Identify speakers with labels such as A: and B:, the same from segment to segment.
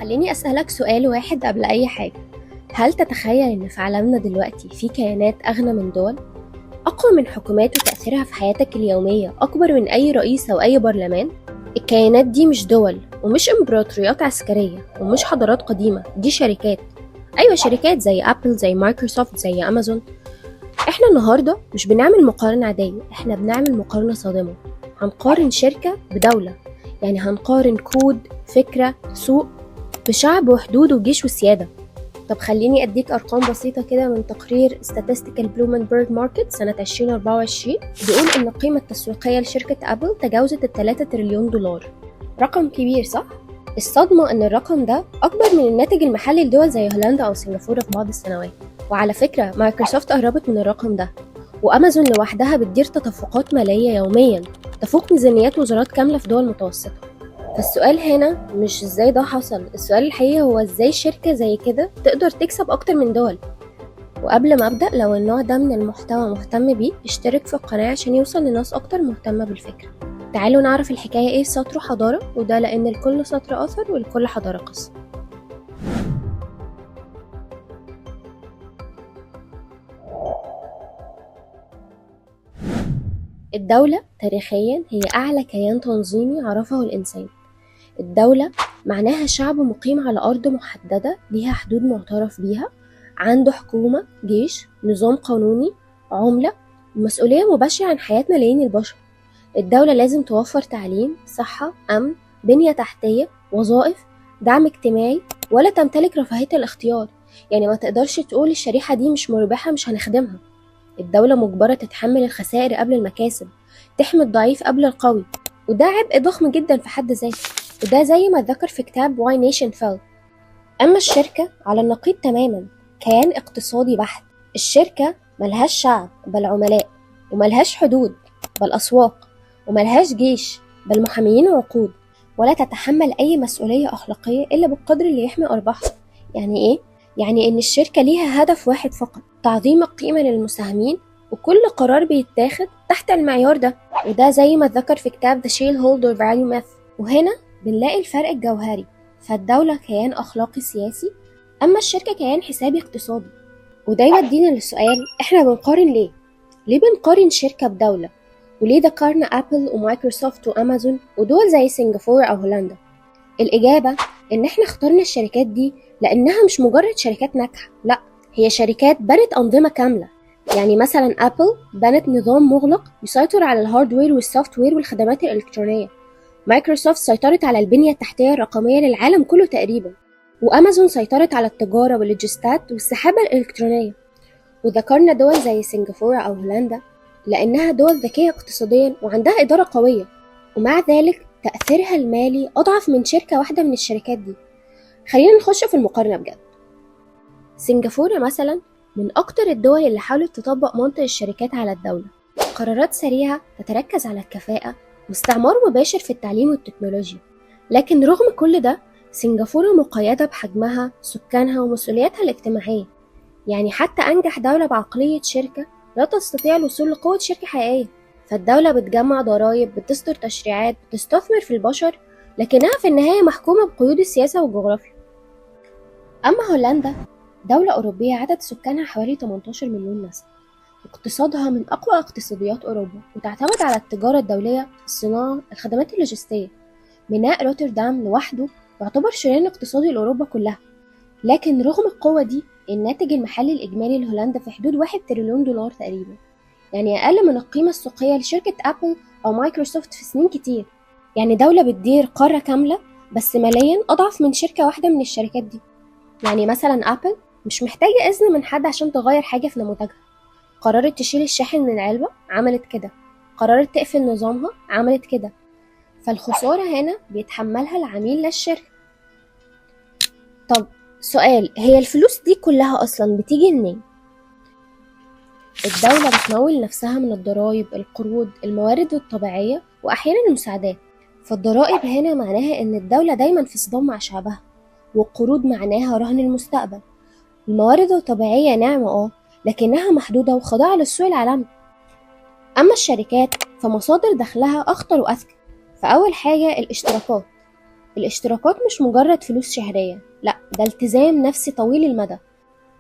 A: خليني أسألك سؤال واحد قبل أي حاجة. هل تتخيل إن في عالمنا دلوقتي في كيانات أغنى من دول؟ أقوى من حكومات وتأثيرها في حياتك اليومية أكبر من أي رئيس أو أي برلمان؟ الكيانات دي مش دول ومش إمبراطوريات عسكرية ومش حضارات قديمة، دي شركات. أيوة، شركات زي أبل، زي مايكروسوفت، زي أمازون. إحنا النهاردة مش بنعمل مقارنة عادية، إحنا بنعمل مقارنة صادمة. هنقارن شركة بدولة، يعني هنقارن كود، فكرة، سوق، بشعب وحدود وجيش وسيادة. طب خليني أديك أرقام بسيطة كده من تقرير Statistical Bloomberg Market سنة 2024. بيقول إن القيمة التسويقية لشركة أبل تجاوزت $3 تريليون. رقم كبير صح؟ الصدمة إن الرقم ده أكبر من الناتج المحلي لدول زي هولندا أو سنغافورة في بعض السنوات. وعلى فكرة مايكروسوفت قربت من الرقم ده، وأمازون لوحدها بتدير تدفقات مالية يوميا تفوق ميزانيات وزارات كاملة في دول متوسطة. فالسؤال هنا مش ازاي ده حصل، السؤال الحقيقي هو ازاي شركة زي كده تقدر تكسب اكتر من دول. وقبل ما ابدأ، لو النوع ده من المحتوى مهتم بيه اشترك في القناة عشان يوصل لناس اكتر مهتمة بالفكرة. تعالوا نعرف الحكاية ايه في سطر حضارة، وده لان لكل سطر اثر ولكل حضارة قصة. الدولة تاريخيا هي اعلى كيان تنظيمي عرفه الانسان. الدولة معناها شعب مقيم على أرض محددة ليها حدود معترف بيها، عنده حكومة، جيش، نظام قانوني، عملة، ومسؤولية مباشرة عن حياة ملايين البشر. الدولة لازم توفر تعليم، صحة، أمن، بنية تحتية، وظائف، دعم اجتماعي، ولا تمتلك رفاهية الاختيار. يعني ما تقدرش تقول الشريحة دي مش مربحة مش هنخدمها. الدولة مجبرة تتحمل الخسائر قبل المكاسب، تحمي الضعيف قبل القوي، وده عبء ضخم جدا في حد ذاته، وده زي ما ذكر في كتاب Why Nation Fell. أما الشركة على النقيض تماما، كيان اقتصادي بحت. الشركة ملهاش شعب بل عملاء، وملهاش حدود بل أسواق، وملهاش جيش بل محاميين وعقود، ولا تتحمل أي مسؤولية أخلاقية إلا بالقدر اللي يحمي أرباحها. يعني إيه؟ يعني إن الشركة ليها هدف واحد فقط، تعظيم القيمة للمساهمين، وكل قرار بيتاخد تحت المعيار ده، وده زي ما ذكر في كتاب The Shareholder Value Myth. وهنا بنلاقي الفرق الجوهري، فالدولة كيان أخلاقي سياسي، أما الشركة كيان حسابي اقتصادي. وده يودينا للسؤال، إحنا بنقارن ليه؟ ليه بنقارن شركة بدولة؟ وليه ذكرنا أبل ومايكروسوفت وأمازون ودول زي سنغافورة أو هولندا؟ الإجابة إن إحنا اخترنا الشركات دي لأنها مش مجرد شركات ناجحة، لأ، هي شركات بنت أنظمة كاملة. يعني مثلا أبل بنت نظام مغلق يسيطر على الهاردوير والسوفت وير والخدمات الإلكترونية. مايكروسوفت سيطرت على البنية التحتية الرقمية للعالم كله تقريبا، وأمازون سيطرت على التجارة واللوجستات والسحابة الإلكترونية. وذكرنا دول زي سنغافورة أو هولندا لأنها دول ذكية اقتصاديا وعندها إدارة قوية، ومع ذلك تأثيرها المالي أضعف من شركة واحدة من الشركات دي. خلينا نخش في المقارنة بجد. سنغافورة مثلا من أكتر الدول اللي حاولت تطبق منطق الشركات على الدولة، قرارات سريعة تتركز على الكفاءة واستعمار مباشر في التعليم والتكنولوجيا. لكن رغم كل ده، سنغافورة مقيدة بحجمها، سكانها، ومسؤولياتها الاجتماعية. يعني حتى أنجح دولة بعقلية شركة لا تستطيع الوصول لقوة شركة حقيقية. فالدولة بتجمع ضرائب، بتصدر تشريعات، بتستثمر في البشر، لكنها في النهاية محكومة بقيود السياسة والجغرافيا. أما هولندا، دولة أوروبية عدد سكانها حوالي 18 مليون نسمة، اقتصادها من أقوى اقتصاديات أوروبا، وتعتمد على التجارة الدولية، الصناعة، الخدمات اللوجستية. ميناء روتردام لوحده يعتبر شريان اقتصادي لأوروبا كلها. لكن رغم القوة دي، الناتج المحلي الإجمالي لهولندا في حدود $1 تريليون تقريبا، يعني أقل من القيمة السوقية لشركة أبل أو مايكروسوفت في سنين كتير. يعني دولة بتدير قارة كاملة بس ماليا أضعف من شركة واحدة من الشركات دي. يعني مثلا أبل مش محتاجة إذن من حد عشان تغير حاجة في نموذجها. قررت تشيل الشاحن من العلبة، عملت كده. قررت تقفل نظامها، عملت كده. فالخسارة هنا بيتحملها العميل لا الشركة. طب سؤال، هي الفلوس دي كلها أصلا بتيجي منين؟ الدولة بتمول نفسها من الضرائب، القروض، الموارد الطبيعية، وأحيانا المساعدات. فالضرائب هنا معناها إن الدولة دايما في صدام مع شعبها، والقروض معناها رهن المستقبل. الموارد الطبيعية نعمة لكنها محدودة وخاضعة للسوق العالمي. أما الشركات فمصادر دخلها أخطر وأذكى. فأول حاجة الاشتراكات. الاشتراكات مش مجرد فلوس شهرية، لا ده التزام نفسي طويل المدى.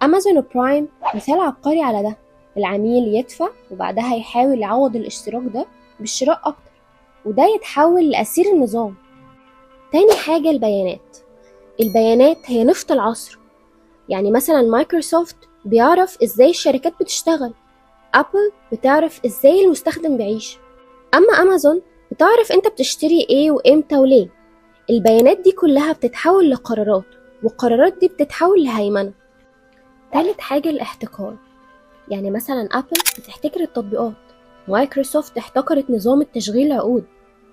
A: أمازون برايم مثال عبقري على ده، العميل يدفع وبعدها يحاول يعوض الاشتراك ده بالشراء أكتر، وده يتحول لأسير النظام. تاني حاجة البيانات هي نفط العصر. يعني مثلا مايكروسوفت بيعرف ازاي الشركات بتشتغل، ابل بتعرف ازاي المستخدم بيعيش، اما امازون بتعرف انت بتشتري ايه وامتى وليه. البيانات دي كلها بتتحول لقرارات، والقرارات دي بتتحول لهيمنة. تالت حاجة الاحتكار، يعني مثلا ابل بتحتكر التطبيقات، مايكروسوفت احتكرت نظام التشغيل العقود،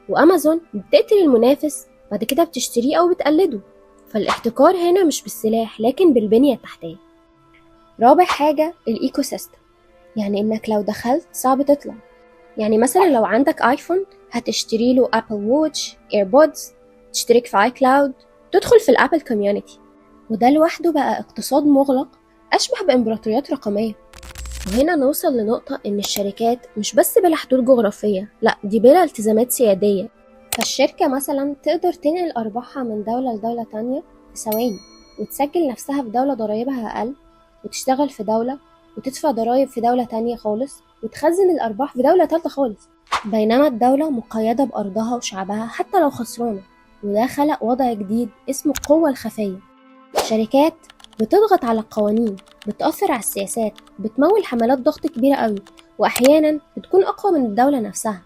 A: وامازون بتقتل المنافس بعد كده بتشتريه او بتقلده. فالاحتكار هنا مش بالسلاح لكن بالبنية التحتية. رابع حاجة الايكو سيستم، يعني انك لو دخلت صعب تطلع. يعني مثلا لو عندك ايفون هتشتري له ابل ووتش، ايربودز، تشترك في اي كلاود، تدخل في الابل كوميونتي، وده لوحده بقى اقتصاد مغلق اشبه بامبراطوريات رقمية. وهنا نوصل لنقطة ان الشركات مش بس بلا حدود جغرافية، لا دي بلا التزامات سيادية. فالشركة مثلا تقدر تنقل ارباحها من دولة لدولة تانية في ثواني، وتسجل نفسها في دولة ضرايبها اقل، وتشتغل في دولة وتدفع ضرايب في دولة تانية خالص، وتخزن الأرباح في دولة تالتة خالص. بينما الدولة مقيدة بأرضها وشعبها حتى لو خسرانة، وده خلق وضع جديد اسمه القوة الخفية. شركات بتضغط على القوانين، بتأثر على السياسات، بتمول حملات ضغط كبيرة قوي، وأحيانا بتكون أقوى من الدولة نفسها.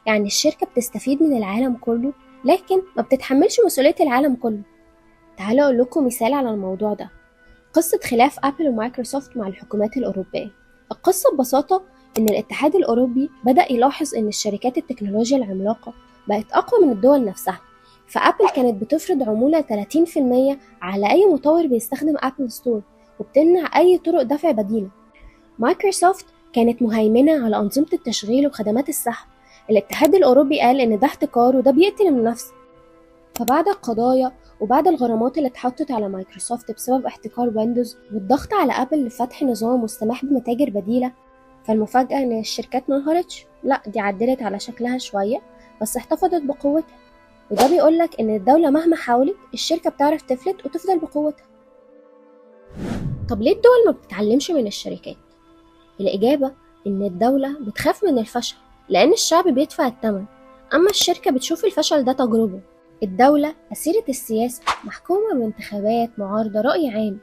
A: يعني الشركة بتستفيد من العالم كله لكن ما بتتحملش مسؤولية العالم كله. تعالوا أقول لكم مثال على الموضوع ده، قصة خلاف أبل ومايكروسوفت مع الحكومات الأوروبية. القصة ببساطة إن الاتحاد الأوروبي بدأ يلاحظ إن الشركات التكنولوجيا العملاقة بقت أقوى من الدول نفسها، فأبل كانت بتفرض عمولة 30% على أي مطور بيستخدم أبل ستور، وبتمنع أي طرق دفع بديلة. مايكروسوفت كانت مهيمنة على أنظمة التشغيل وخدمات السحب. الاتحاد الأوروبي قال إن ده احتكار وده بيقتل المنافسة. فبعد القضايا وبعد الغرامات اللي اتحطت على مايكروسوفت بسبب احتكار ويندوز والضغط على ابل لفتح نظام والسماح بمتاجر بديلة، فالمفاجأة ان الشركات منهارتش، لا دي عدلت على شكلها شوية بس احتفظت بقوتها. وده بيقولك ان الدولة مهما حاولت الشركة بتعرف تفلت وتفضل بقوتها. طب ليه الدول ما بتتعلمش من الشركات؟ الإجابة إن الدولة بتخاف من الفشل لأن الشعب بيدفع الثمن، أما الشركة بتشوف الفشل ده تجربة. الدولة أسيرة السياسة، محكومة بانتخابات، معارضة، رأي عام،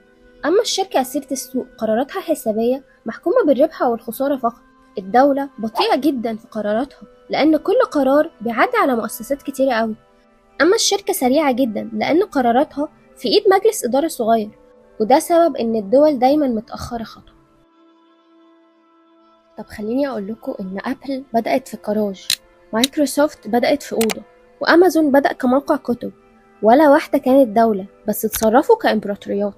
A: أما الشركة أسيرة السوق، قراراتها حسابية، محكومة بالربح أو الخسارة فقط. الدولة بطيئة جدا في قراراتها لأن كل قرار بيعدي على مؤسسات كتيرة قوي، أما الشركة سريعة جدا لأن قراراتها في إيد مجلس إدارة صغير، وده سبب إن الدول دايما متأخرة خطوة. طب خليني أقول لكم إن أبل بدأت في جراج، مايكروسوفت بدأت في أوضة، وأمازون بدأ كموقع كتب. ولا واحدة كانت دولة بس اتصرفوا كإمبراطوريات.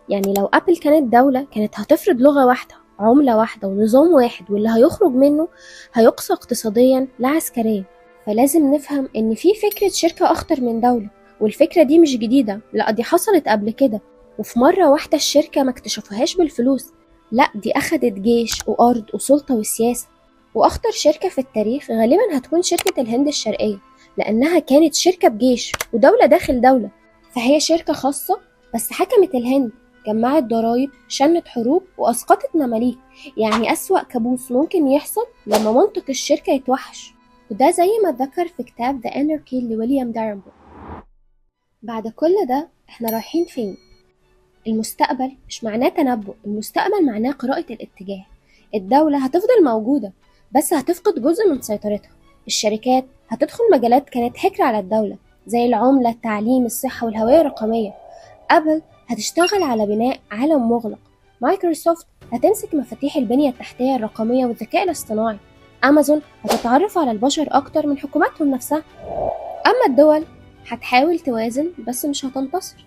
A: يعني لو أبل كانت دولة كانت هتفرض لغة واحدة، عملة واحدة، ونظام واحد، واللي هيخرج منه هيقصى اقتصاديا لا عسكريا. فلازم نفهم إن في فكرة شركة أخطر من دولة، والفكرة دي مش جديدة، لا دي حصلت قبل كده، وفي مرة واحدة الشركة ما اكتشفوهاش بالفلوس، لا دي أخدت جيش وأرض وسلطة وسياسة. وأخطر شركة في التاريخ غالبا هتكون شركة الهند الشرقية، لأنها كانت شركة بجيش ودولة داخل دولة. فهي شركة خاصة بس حكمت الهند، جمعت ضرايب، شنت حروب، وأسقطت مماليك. يعني أسوأ كابوس ممكن يحصل لما منطق الشركة يتوحش، وده زي ما ذكر في كتاب The Anarchy لويليام دارنبو. بعد كل ده احنا رايحين فين؟ المستقبل مش معناه تنبؤ، المستقبل معناه قراءة الاتجاه. الدولة هتفضل موجودة بس هتفقد جزء من سيطرتها. الشركات هتدخل مجالات كانت حكر على الدولة زي العملة، التعليم، الصحة، والهوية الرقمية. أبل هتشتغل على بناء عالم مغلق. مايكروسوفت هتمسك مفاتيح البنية التحتية الرقمية والذكاء الاصطناعي. أمازون هتتعرف على البشر أكتر من حكوماتهم نفسها. أما الدول هتحاول توازن بس مش هتنتصر.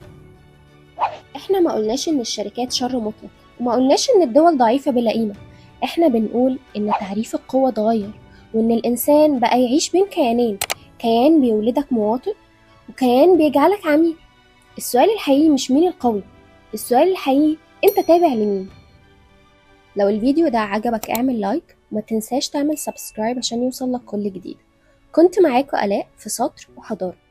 A: احنا ما قلناش ان الشركات شر مطلق، وما قلناش ان الدول ضعيفة بلا قيمة. احنا بنقول ان تعريف القوة اتغير، وان الانسان بقى يعيش بين كيانين، كيان بيولدك مواطن وكيان بيجعلك عميل. السؤال الحقيقي مش مين القوي، السؤال الحقيقي انت تابع لمين. لو الفيديو ده عجبك اعمل لايك، وما تنساش تعمل سبسكرايب عشان يوصلك كل جديد. كنت معاكم آلاء في سطر وحضارة.